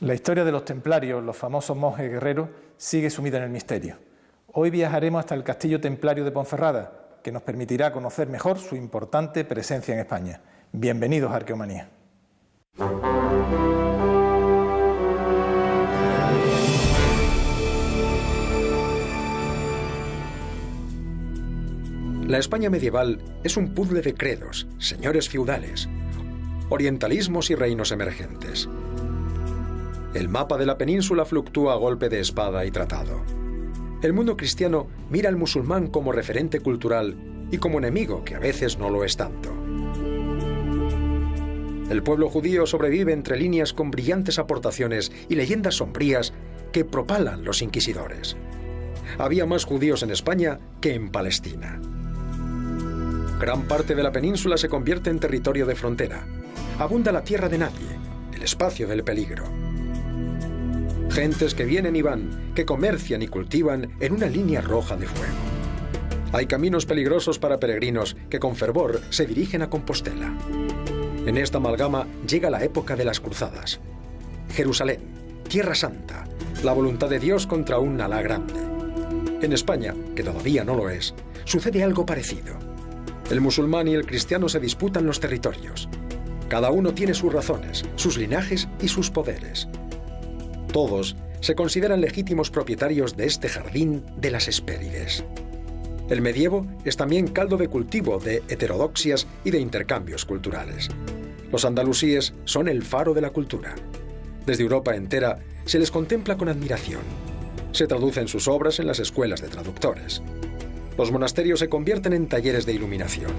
La historia de los templarios, los famosos monjes guerreros, sigue sumida en el misterio. Hoy viajaremos hasta el Castillo Templario de Ponferrada, que nos permitirá conocer mejor su importante presencia en España. Bienvenidos a Arqueomanía. La España medieval es un puzzle de credos, señores feudales, orientalismos y reinos emergentes. El mapa de la península fluctúa a golpe de espada y tratado. El mundo cristiano mira al musulmán como referente cultural y como enemigo que a veces no lo es tanto. El pueblo judío sobrevive entre líneas con brillantes aportaciones y leyendas sombrías que propalan los inquisidores. Había más judíos en España que en Palestina. Gran parte de la península se convierte en territorio de frontera. Abunda la tierra de nadie, el espacio del peligro. Gentes que vienen y van, que comercian y cultivan en una línea roja de fuego. Hay caminos peligrosos para peregrinos que con fervor se dirigen a Compostela. En esta amalgama llega la época de las cruzadas. Jerusalén, Tierra Santa, la voluntad de Dios contra un Alá grande. En España, que todavía no lo es, sucede algo parecido. El musulmán y el cristiano se disputan los territorios. Cada uno tiene sus razones, sus linajes y sus poderes. Todos se consideran legítimos propietarios de este jardín de las Hespérides. El medievo es también caldo de cultivo de heterodoxias y de intercambios culturales. Los andalusíes son el faro de la cultura. Desde Europa entera se les contempla con admiración. Se traducen sus obras en las escuelas de traductores. Los monasterios se convierten en talleres de iluminación.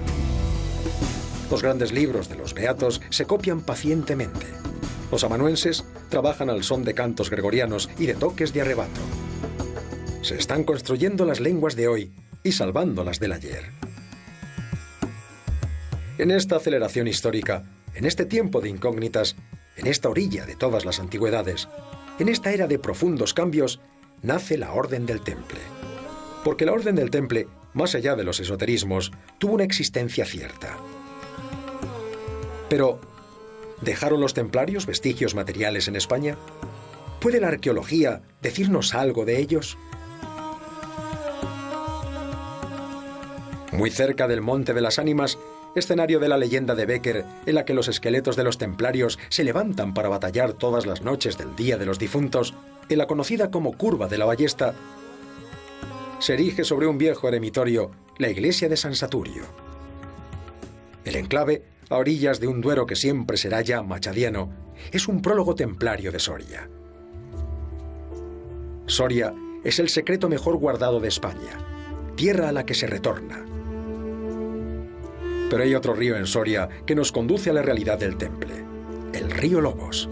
Los grandes libros de los beatos se copian pacientemente. Los amanuenses trabajan al son de cantos gregorianos y de toques de arrebato. Se están construyendo las lenguas de hoy y salvando las del ayer. En esta aceleración histórica, en este tiempo de incógnitas, en esta orilla de todas las antigüedades, en esta era de profundos cambios, nace la Orden del Temple. Porque la Orden del Temple, más allá de los esoterismos, tuvo una existencia cierta. Pero, ¿dejaron los templarios vestigios materiales en España? ¿Puede la arqueología decirnos algo de ellos? Muy cerca del Monte de las Ánimas, escenario de la leyenda de Bécquer, en la que los esqueletos de los templarios se levantan para batallar todas las noches del Día de los Difuntos, en la conocida como Curva de la Ballesta, se erige sobre un viejo eremitorio la iglesia de San Saturio. El enclave, a orillas de un Duero que siempre será ya machadiano, es un prólogo templario de Soria. Soria es el secreto mejor guardado de España, tierra a la que se retorna. Pero hay otro río en Soria que nos conduce a la realidad del Temple, el río Lobos.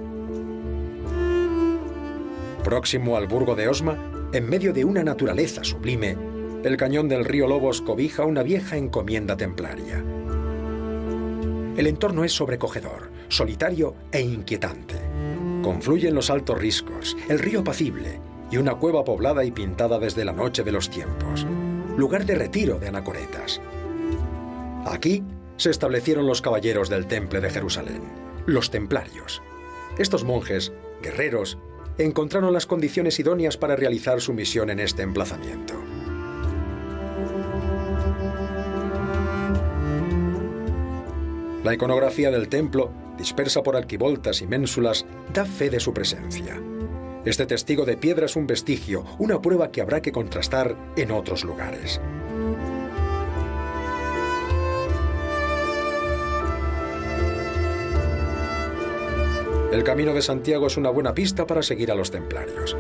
Próximo al burgo de Osma, en medio de una naturaleza sublime, el cañón del río Lobos cobija una vieja encomienda templaria. El entorno es sobrecogedor, solitario e inquietante. Confluyen los altos riscos, el río apacible y una cueva poblada y pintada desde la noche de los tiempos, lugar de retiro de anacoretas. Aquí se establecieron los caballeros del Temple de Jerusalén, los templarios. Estos monjes, guerreros, encontraron las condiciones idóneas para realizar su misión en este emplazamiento. La iconografía del templo, dispersa por arquivoltas y ménsulas, da fe de su presencia. Este testigo de piedra es un vestigio, una prueba que habrá que contrastar en otros lugares. El Camino de Santiago es una buena pista para seguir a los templarios.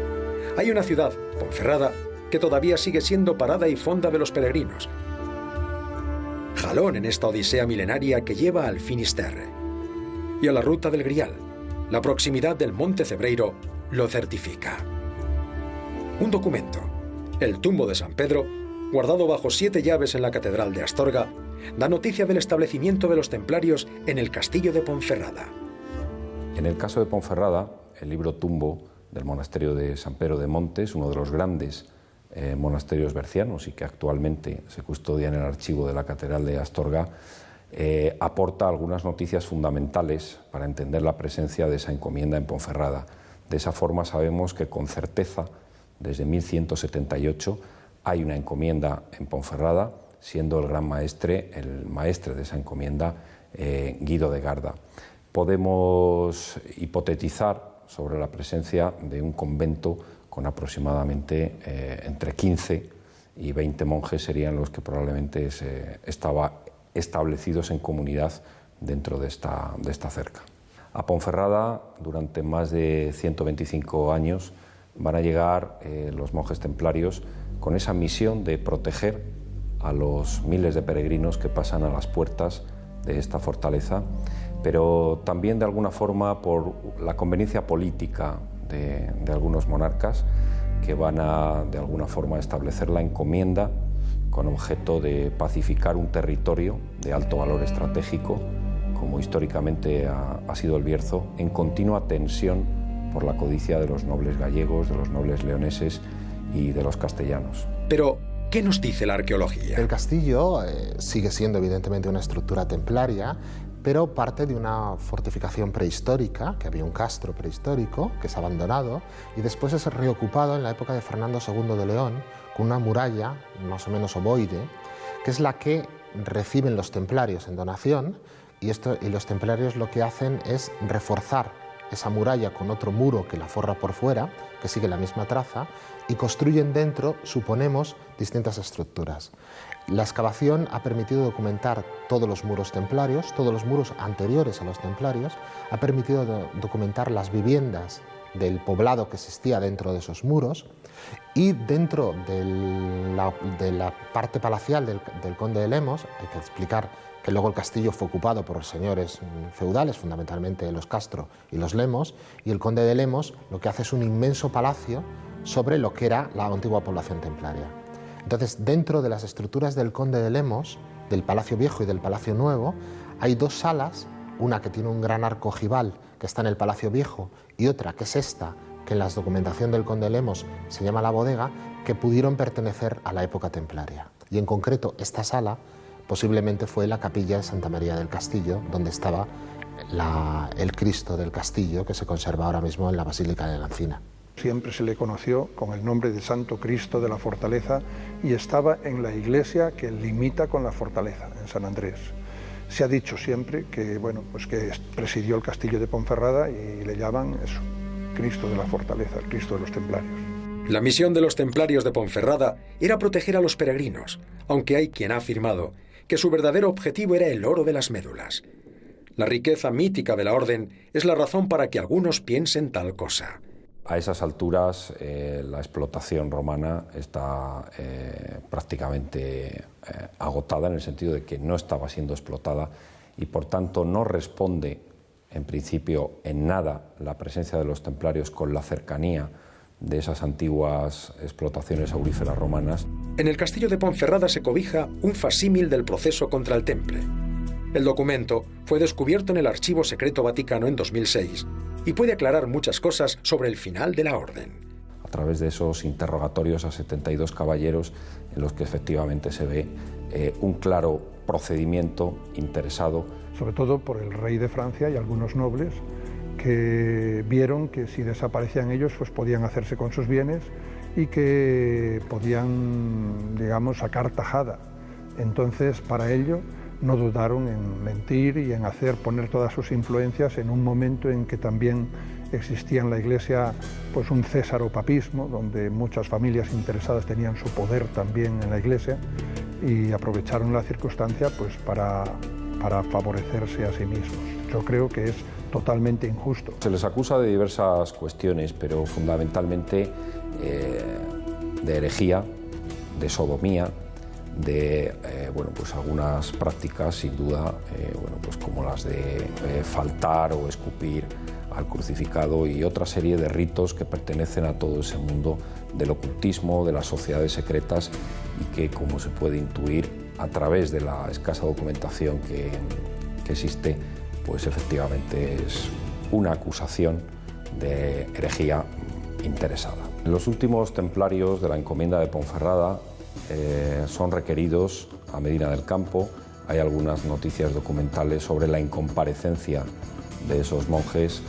Hay una ciudad, Ponferrada, que todavía sigue siendo parada y fonda de los peregrinos. Jalón en esta odisea milenaria que lleva al Finisterre. Y a la ruta del Grial, la proximidad del Monte Cebreiro lo certifica. Un documento, el Tumbo de San Pedro, guardado bajo 7 llaves en la Catedral de Astorga, da noticia del establecimiento de los templarios en el castillo de Ponferrada. En el caso de Ponferrada, el libro Tumbo del monasterio de San Pedro de Montes, uno de los grandes monasterios bercianos y que actualmente se custodia en el archivo de la Catedral de Astorga, aporta algunas noticias fundamentales para entender la presencia de esa encomienda en Ponferrada. De esa forma sabemos que con certeza, desde 1178, hay una encomienda en Ponferrada, siendo el gran maestre, el maestre de esa encomienda, Guido de Garda. Podemos hipotetizar sobre la presencia de un convento con aproximadamente entre 15 y 20 monjes serían los que probablemente estaban establecidos en comunidad dentro de esta cerca. A Ponferrada, durante más de 125 años, van a llegar los monjes templarios con esa misión de proteger a los miles de peregrinos que pasan a las puertas de esta fortaleza, pero también de alguna forma por la conveniencia política de algunos monarcas que van a de alguna forma establecer la encomienda con objeto de pacificar un territorio de alto valor estratégico, como históricamente ha sido el Bierzo, en continua tensión por la codicia de los nobles gallegos, de los nobles leoneses y de los castellanos. Pero, ¿qué nos dice la arqueología? El castillo sigue siendo evidentemente una estructura templaria, pero parte de una fortificación prehistórica, que había un castro prehistórico que es abandonado y después es reocupado en la época de Fernando II de León con una muralla más o menos ovoide, que es la que reciben los templarios en donación y los templarios lo que hacen es reforzar esa muralla con otro muro que la forra por fuera, que sigue la misma traza, y construyen dentro, suponemos, distintas estructuras. La excavación ha permitido documentar todos los muros templarios, todos los muros anteriores a los templarios, ha permitido documentar las viviendas del poblado que existía dentro de esos muros, y dentro de la parte palacial del conde de Lemos, hay que explicar que luego el castillo fue ocupado por señores feudales, fundamentalmente los Castro y los Lemos, y el conde de Lemos lo que hace es un inmenso palacio sobre lo que era la antigua población templaria. Entonces, dentro de las estructuras del conde de Lemos, del Palacio Viejo y del Palacio Nuevo, hay 2 salas, una que tiene un gran arco ojival que está en el Palacio Viejo y otra que es esta, que en la documentación del conde de Lemos se llama la bodega, que pudieron pertenecer a la época templaria. Y en concreto, esta sala posiblemente fue la capilla de Santa María del Castillo, donde estaba el Cristo del Castillo, que se conserva ahora mismo en la Basílica de la Encina. Siempre se le conoció con el nombre de Santo Cristo de la Fortaleza y estaba en la iglesia que limita con la fortaleza, en San Andrés. Se ha dicho siempre que, bueno, pues que presidió el castillo de Ponferrada y le llaman eso, Cristo de la Fortaleza, el Cristo de los Templarios. La misión de los templarios de Ponferrada era proteger a los peregrinos, aunque hay quien ha afirmado que su verdadero objetivo era el oro de las médulas. La riqueza mítica de la orden es la razón para que algunos piensen tal cosa. A esas alturas la explotación romana está prácticamente agotada en el sentido de que no estaba siendo explotada y por tanto no responde en principio en nada la presencia de los templarios con la cercanía de esas antiguas explotaciones auríferas romanas. En el castillo de Ponferrada se cobija un facsímil del proceso contra el Temple. El documento fue descubierto en el Archivo Secreto Vaticano en 2006 y puede aclarar muchas cosas sobre el final de la orden. A través de esos interrogatorios a 72 caballeros en los que efectivamente se ve un claro procedimiento interesado. Sobre todo por el rey de Francia y algunos nobles que vieron que si desaparecían ellos pues podían hacerse con sus bienes y que podían, digamos, sacar tajada. Entonces, para ello, no dudaron en mentir y en poner todas sus influencias en un momento en que también existía en la Iglesia pues un césaropapismo, donde muchas familias interesadas tenían su poder también en la Iglesia y aprovecharon la circunstancia pues para favorecerse a sí mismos. Yo creo que es totalmente injusto. Se les acusa de diversas cuestiones, pero fundamentalmente de herejía, de sodomía, de pues algunas prácticas sin duda como las de faltar o escupir al crucificado y otra serie de ritos que pertenecen a todo ese mundo del ocultismo, de las sociedades secretas y que, como se puede intuir a través de la escasa documentación que existe, pues efectivamente es una acusación de herejía interesada. Los últimos templarios de la encomienda de Ponferrada son requeridos a Medina del Campo. Hay algunas noticias documentales sobre la incomparecencia de esos monjes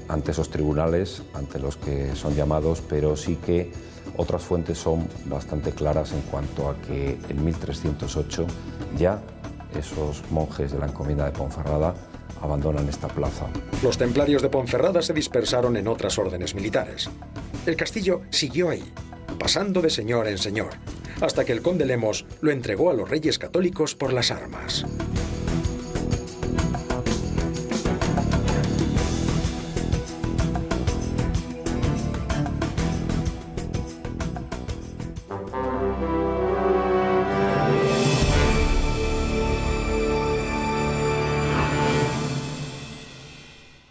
ante esos tribunales, ante los que son llamados, pero sí que otras fuentes son bastante claras en cuanto a que en 1308 ya esos monjes de la encomienda de Ponferrada abandonan esta plaza. Los templarios de Ponferrada se dispersaron en otras órdenes militares. El castillo siguió ahí, pasando de señor en señor, hasta que el conde Lemos lo entregó a los reyes católicos por las armas.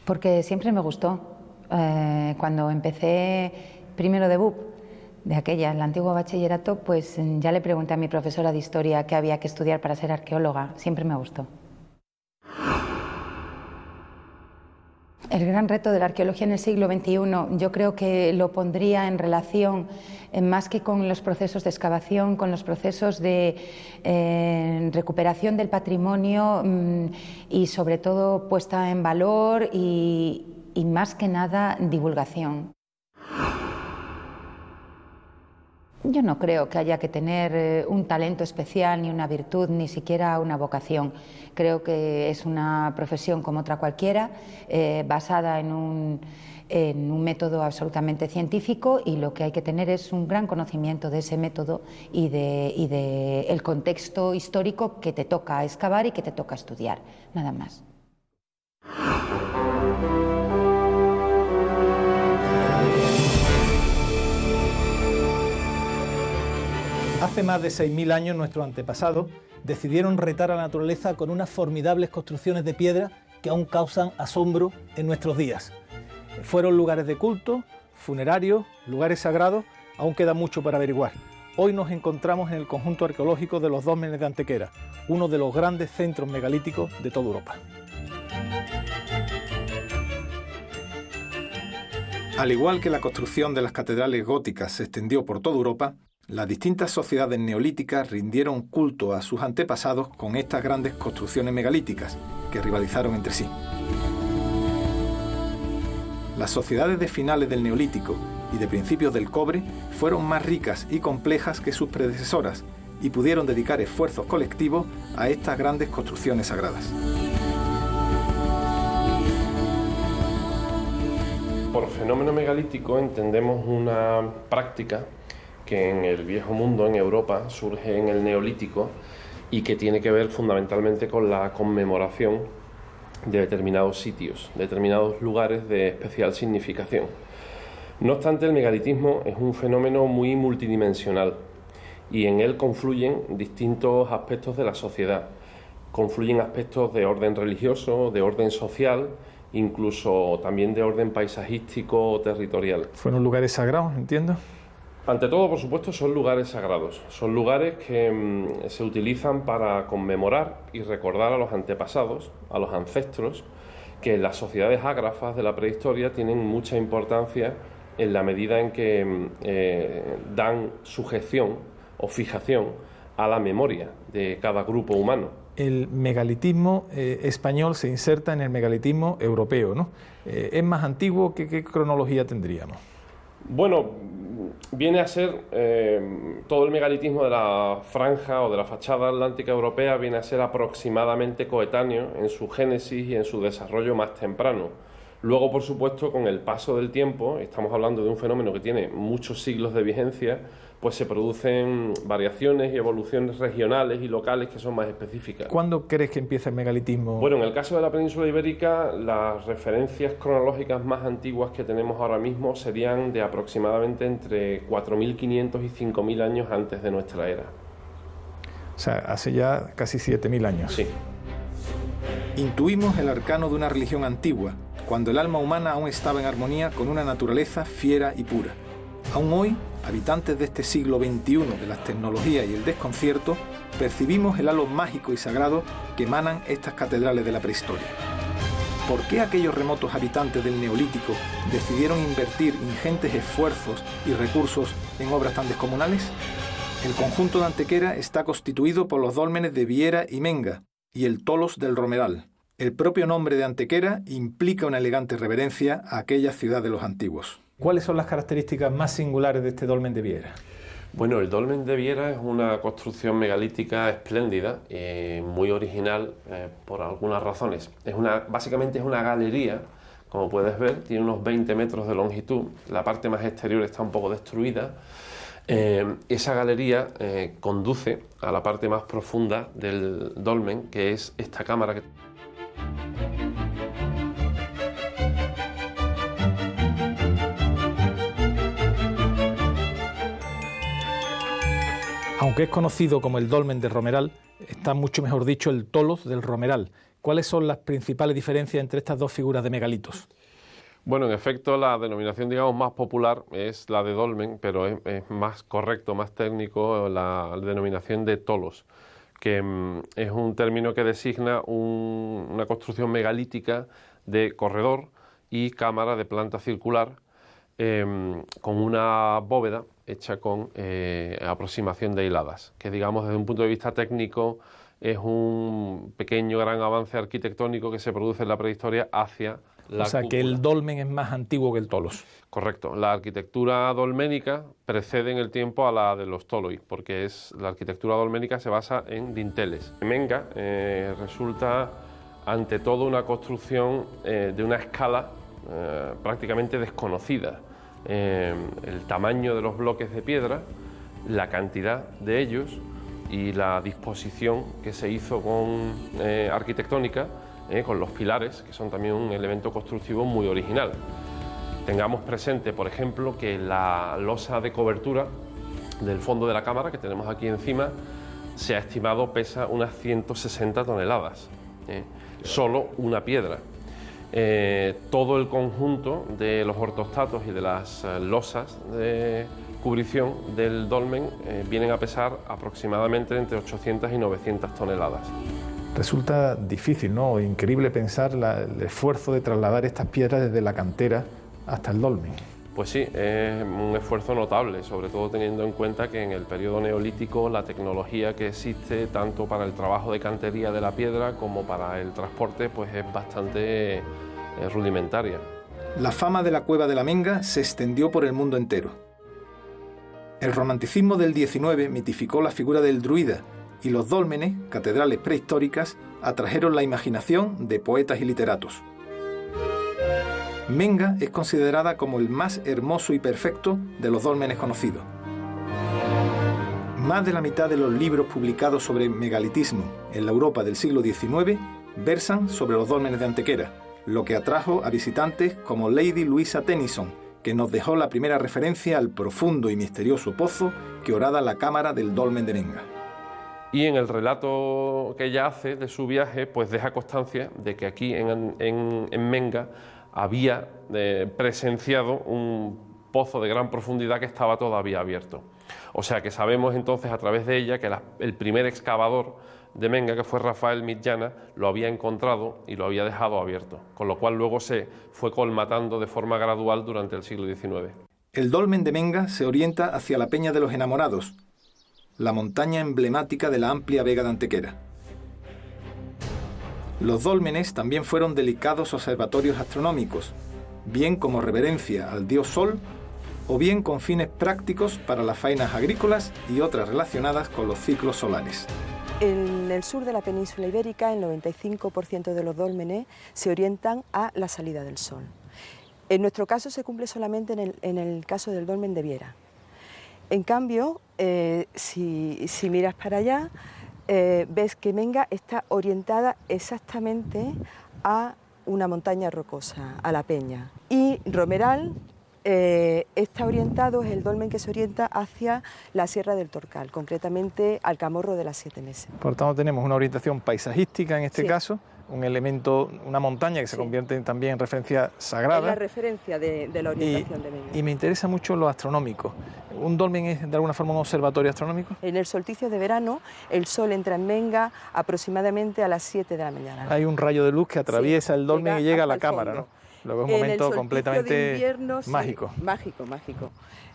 Porque siempre me gustó. Cuando empecé primero de BUP, de aquella, el antiguo bachillerato, pues ya le pregunté a mi profesora de historia qué había que estudiar para ser arqueóloga. Siempre me gustó. El gran reto de la arqueología en el siglo XXI, yo creo que lo pondría en relación, más que con los procesos de excavación, con los procesos de recuperación del patrimonio y sobre todo puesta en valor y más que nada divulgación. Yo no creo que haya que tener un talento especial, ni una virtud, ni siquiera una vocación. Creo que es una profesión como otra cualquiera, basada en un método absolutamente científico, y lo que hay que tener es un gran conocimiento de ese método y de el contexto histórico que te toca excavar y que te toca estudiar, nada más. Hace más de 6.000 años nuestros antepasados decidieron retar a la naturaleza con unas formidables construcciones de piedra que aún causan asombro en nuestros días. Fueron lugares de culto, funerarios, lugares sagrados, aún queda mucho para averiguar. Hoy nos encontramos en el conjunto arqueológico de los Dólmenes de Antequera, uno de los grandes centros megalíticos de toda Europa. Al igual que la construcción de las catedrales góticas se extendió por toda Europa, las distintas sociedades neolíticas rindieron culto a sus antepasados con estas grandes construcciones megalíticas que rivalizaron entre sí. Las sociedades de finales del Neolítico y de principios del Cobre fueron más ricas y complejas que sus predecesoras y pudieron dedicar esfuerzos colectivos a estas grandes construcciones sagradas. Por fenómeno megalítico entendemos una práctica que en el viejo mundo, en Europa, surge en el Neolítico y que tiene que ver fundamentalmente con la conmemoración de determinados sitios, determinados lugares de especial significación. No obstante, el megalitismo es un fenómeno muy multidimensional y en él confluyen distintos aspectos de la sociedad. Confluyen aspectos de orden religioso, de orden social, incluso también de orden paisajístico o territorial. ¿Fueron lugares sagrados, entiendo? Ante todo, por supuesto, son lugares sagrados. Son lugares que se utilizan para conmemorar y recordar a los antepasados, a los ancestros, que en las sociedades ágrafas de la prehistoria tienen mucha importancia en la medida en que dan sujeción o fijación a la memoria de cada grupo humano. El megalitismo español se inserta en el megalitismo europeo, ¿no? ¿Es más antiguo? ¿Qué cronología tendríamos? Bueno, viene a ser todo el megalitismo de la franja o de la fachada atlántica europea viene a ser aproximadamente coetáneo en su génesis y en su desarrollo más temprano. Luego, por supuesto, con el paso del tiempo, estamos hablando de un fenómeno que tiene muchos siglos de vigencia, pues se producen variaciones y evoluciones regionales y locales que son más específicas. ¿Cuándo crees que empieza el megalitismo? Bueno, en el caso de la península ibérica, las referencias cronológicas más antiguas que tenemos ahora mismo serían de aproximadamente entre 4.500 y 5.000 años antes de nuestra era. O sea, hace ya casi 7.000 años. Sí. Intuimos el arcano de una religión antigua, cuando el alma humana aún estaba en armonía con una naturaleza fiera y pura. Aún hoy, habitantes de este siglo XXI de las tecnologías y el desconcierto, percibimos el halo mágico y sagrado que emanan estas catedrales de la prehistoria. ¿Por qué aquellos remotos habitantes del Neolítico decidieron invertir ingentes esfuerzos y recursos en obras tan descomunales? El conjunto de Antequera está constituido por los dólmenes de Viera y Menga y el Tolos del Romeral. El propio nombre de Antequera implica una elegante reverencia a aquella ciudad de los antiguos. ¿Cuáles son las características más singulares de este dolmen de Viera? Bueno, el dolmen de Viera es una construcción megalítica espléndida, muy original por algunas razones. Básicamente es una galería, como puedes ver, tiene unos 20 metros de longitud, la parte más exterior está un poco destruida. Esa galería conduce a la parte más profunda del dolmen, que es esta cámara que... Aunque es conocido como el dolmen del Romeral, está mucho mejor dicho el Tolos del Romeral. ¿Cuáles son las principales diferencias entre estas dos figuras de megalitos? Bueno, en efecto, la denominación, digamos, más popular es la de dolmen, pero es más correcto, más técnico, la denominación de tolos, que es un término que designa una construcción megalítica de corredor y cámara de planta circular, con una bóveda hecha con aproximación de hiladas, que digamos desde un punto de vista técnico es un pequeño gran avance arquitectónico que se produce en la prehistoria hacia la cúpula. Que el dolmen es más antiguo que el tolos. Correcto. La arquitectura dolménica precede en el tiempo a la de los toloi, porque la arquitectura dolménica se basa en dinteles. Menga resulta ante todo una construcción de una escala prácticamente desconocida. El tamaño de los bloques de piedra, la cantidad de ellos y la disposición que se hizo arquitectónica con los pilares, que son también un elemento constructivo muy original. Tengamos presente, por ejemplo, que la losa de cobertura del fondo de la cámara que tenemos aquí encima se ha estimado pesa unas 160 toneladas, solo una piedra. Todo el conjunto de los ortostatos y de las losas de cubrición del dolmen vienen a pesar aproximadamente entre 800 y 900 toneladas. Resulta difícil, ¿no? Increíble pensar el esfuerzo de trasladar estas piedras desde la cantera hasta el dolmen. Pues sí, es un esfuerzo notable, sobre todo teniendo en cuenta que en el periodo neolítico la tecnología que existe tanto para el trabajo de cantería de la piedra como para el transporte pues es bastante rudimentaria. La fama de la cueva de la Menga se extendió por el mundo entero. El romanticismo del XIX mitificó la figura del druida y los dólmenes, catedrales prehistóricas, atrajeron la imaginación de poetas y literatos. Menga es considerada como el más hermoso y perfecto de los dólmenes conocidos. Más de la mitad de los libros publicados sobre megalitismo en la Europa del siglo XIX versan sobre los dólmenes de Antequera, lo que atrajo a visitantes como Lady Louisa Tennyson, que nos dejó la primera referencia al profundo y misterioso pozo que horada la cámara del dolmen de Menga. Y en el relato que ella hace de su viaje, pues deja constancia de que aquí en Menga había presenciado un pozo de gran profundidad que estaba todavía abierto. O sea que sabemos entonces a través de ella que el primer excavador de Menga, que fue Rafael Mitjana, lo había encontrado y lo había dejado abierto, con lo cual luego se fue colmatando de forma gradual durante el siglo XIX. El dolmen de Menga se orienta hacia la Peña de los Enamorados, la montaña emblemática de la amplia vega de Antequera. Los dólmenes también fueron delicados observatorios astronómicos, bien como reverencia al dios Sol, o bien con fines prácticos para las faenas agrícolas y otras relacionadas con los ciclos solares. En el sur de la península ibérica, el 95% de los dólmenes se orientan a la salida del sol. En nuestro caso se cumple solamente en el caso del dolmen de Viera. En cambio, si miras para allá, ves que Menga está orientada exactamente a una montaña rocosa, a la peña. Y Romeral está orientado, es el dolmen que se orienta hacia la Sierra del Torcal, concretamente al Camorro de las Siete Meses. Por tanto, tenemos una orientación paisajística en este caso, un elemento, una montaña que se convierte también en referencia sagrada. Es la referencia de la orientación de Menga. Y me interesa mucho lo astronómico. ¿Un dolmen es de alguna forma un observatorio astronómico? En el solsticio de verano, el sol entra en Menga aproximadamente a las 7 de la mañana. Hay un rayo de luz que atraviesa el dolmen y llega a la cámara, ¿no? Luego es un momento completamente invierno, mágico. Sí, mágico.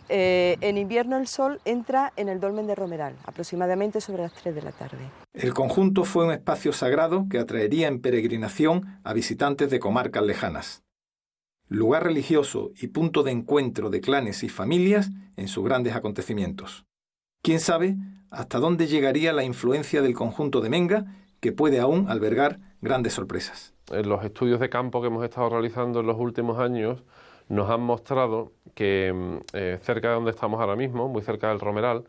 En invierno el sol entra en el dolmen de Romeral, aproximadamente sobre las 3 de la tarde. El conjunto fue un espacio sagrado que atraería en peregrinación a visitantes de comarcas lejanas. Lugar religioso y punto de encuentro de clanes y familias en sus grandes acontecimientos. ¿Quién sabe hasta dónde llegaría la influencia del conjunto de Menga, que puede aún albergar grandes sorpresas? En los estudios de campo que hemos estado realizando en los últimos años nos han mostrado que cerca de donde estamos ahora mismo, muy cerca del Romeral,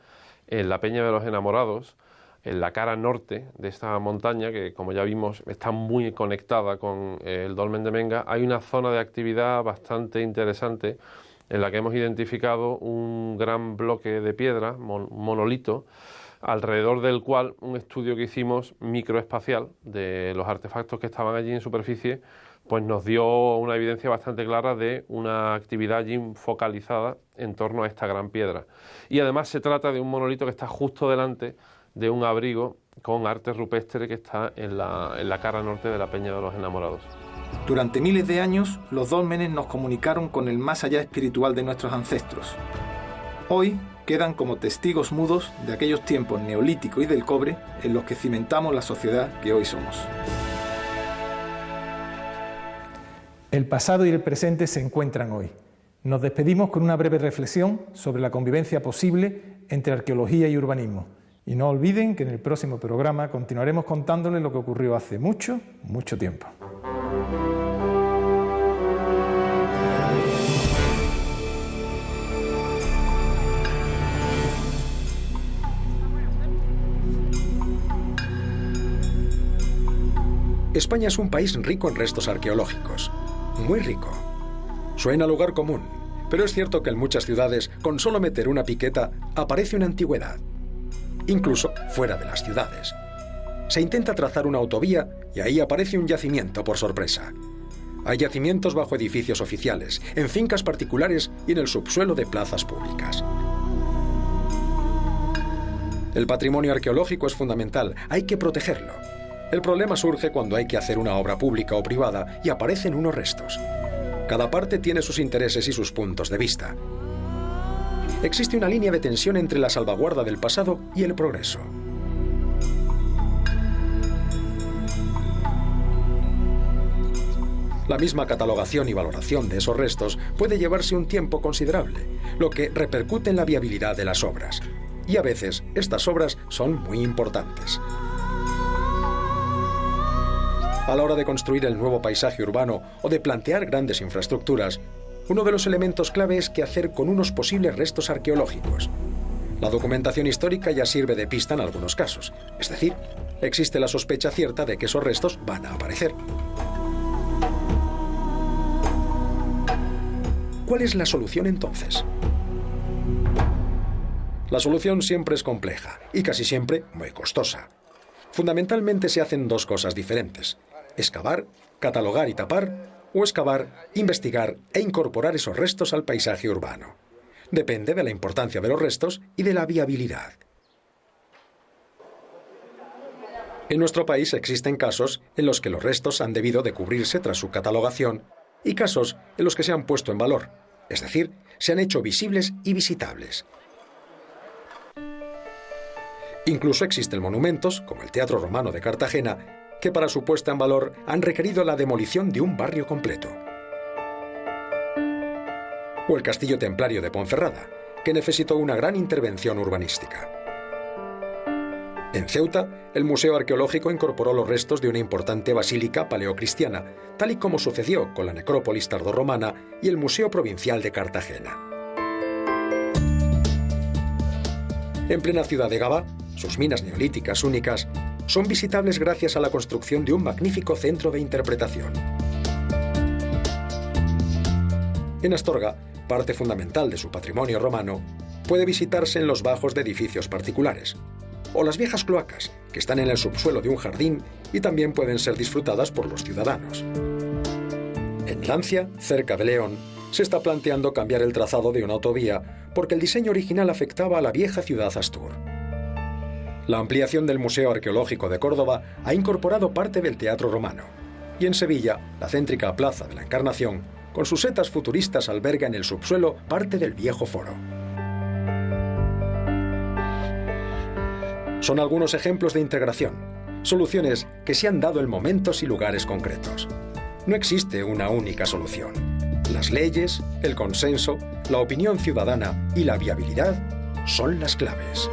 en la Peña de los Enamorados, en la cara norte de esta montaña, que como ya vimos está muy conectada con el dolmen de Menga, hay una zona de actividad bastante interesante en la que hemos identificado un gran bloque de piedra, monolito, alrededor del cual un estudio que hicimos microespacial de los artefactos que estaban allí en superficie, pues nos dio una evidencia bastante clara de una actividad allí focalizada en torno a esta gran piedra. Y además se trata de un monolito que está justo delante de un abrigo con arte rupestre que está en la cara norte de la Peña de los Enamorados. Durante miles de años, los dólmenes nos comunicaron con el más allá espiritual de nuestros ancestros. Hoy quedan como testigos mudos de aquellos tiempos neolítico y del cobre en los que cimentamos la sociedad que hoy somos. El pasado y el presente se encuentran hoy. Nos despedimos con una breve reflexión sobre la convivencia posible entre arqueología y urbanismo. Y no olviden que en el próximo programa continuaremos contándoles lo que ocurrió hace mucho, mucho tiempo. España es un país rico en restos arqueológicos, muy rico. Suena a lugar común, pero es cierto que en muchas ciudades, con solo meter una piqueta, aparece una antigüedad. Incluso fuera de las ciudades. Se intenta trazar una autovía y ahí aparece un yacimiento por sorpresa. Hay yacimientos bajo edificios oficiales, en fincas particulares y en el subsuelo de plazas públicas. El patrimonio arqueológico es fundamental, hay que protegerlo. El problema surge cuando hay que hacer una obra pública o privada y aparecen unos restos. Cada parte tiene sus intereses y sus puntos de vista. Existe una línea de tensión entre la salvaguarda del pasado y el progreso. La misma catalogación y valoración de esos restos puede llevarse un tiempo considerable, lo que repercute en la viabilidad de las obras. Y a veces estas obras son muy importantes. A la hora de construir el nuevo paisaje urbano o de plantear grandes infraestructuras, uno de los elementos clave es qué hacer con unos posibles restos arqueológicos. La documentación histórica ya sirve de pista en algunos casos, es decir, existe la sospecha cierta de que esos restos van a aparecer. ¿Cuál es la solución entonces? La solución siempre es compleja y casi siempre muy costosa. Fundamentalmente se hacen dos cosas diferentes: excavar, catalogar y tapar, o excavar, investigar e incorporar esos restos al paisaje urbano. Depende de la importancia de los restos y de la viabilidad. En nuestro país existen casos en los que los restos han debido de cubrirse tras su catalogación y casos en los que se han puesto en valor, es decir, se han hecho visibles y visitables. Incluso existen monumentos, como el Teatro Romano de Cartagena, que para su puesta en valor han requerido la demolición de un barrio completo. O el Castillo Templario de Ponferrada, que necesitó una gran intervención urbanística. En Ceuta, el Museo Arqueológico incorporó los restos de una importante basílica paleocristiana, tal y como sucedió con la necrópolis tardorromana y el Museo Provincial de Cartagena. En plena ciudad de Gavá, sus minas neolíticas únicas son visitables gracias a la construcción de un magnífico centro de interpretación. En Astorga, parte fundamental de su patrimonio romano, puede visitarse en los bajos de edificios particulares, o las viejas cloacas, que están en el subsuelo de un jardín y también pueden ser disfrutadas por los ciudadanos. En Lancia, cerca de León, se está planteando cambiar el trazado de una autovía porque el diseño original afectaba a la vieja ciudad Astur. La ampliación del Museo Arqueológico de Córdoba ha incorporado parte del Teatro Romano. Y en Sevilla, la céntrica Plaza de la Encarnación, con sus setas futuristas, alberga en el subsuelo parte del viejo foro. Son algunos ejemplos de integración, soluciones que se han dado en momentos y lugares concretos. No existe una única solución. Las leyes, el consenso, la opinión ciudadana y la viabilidad son las claves.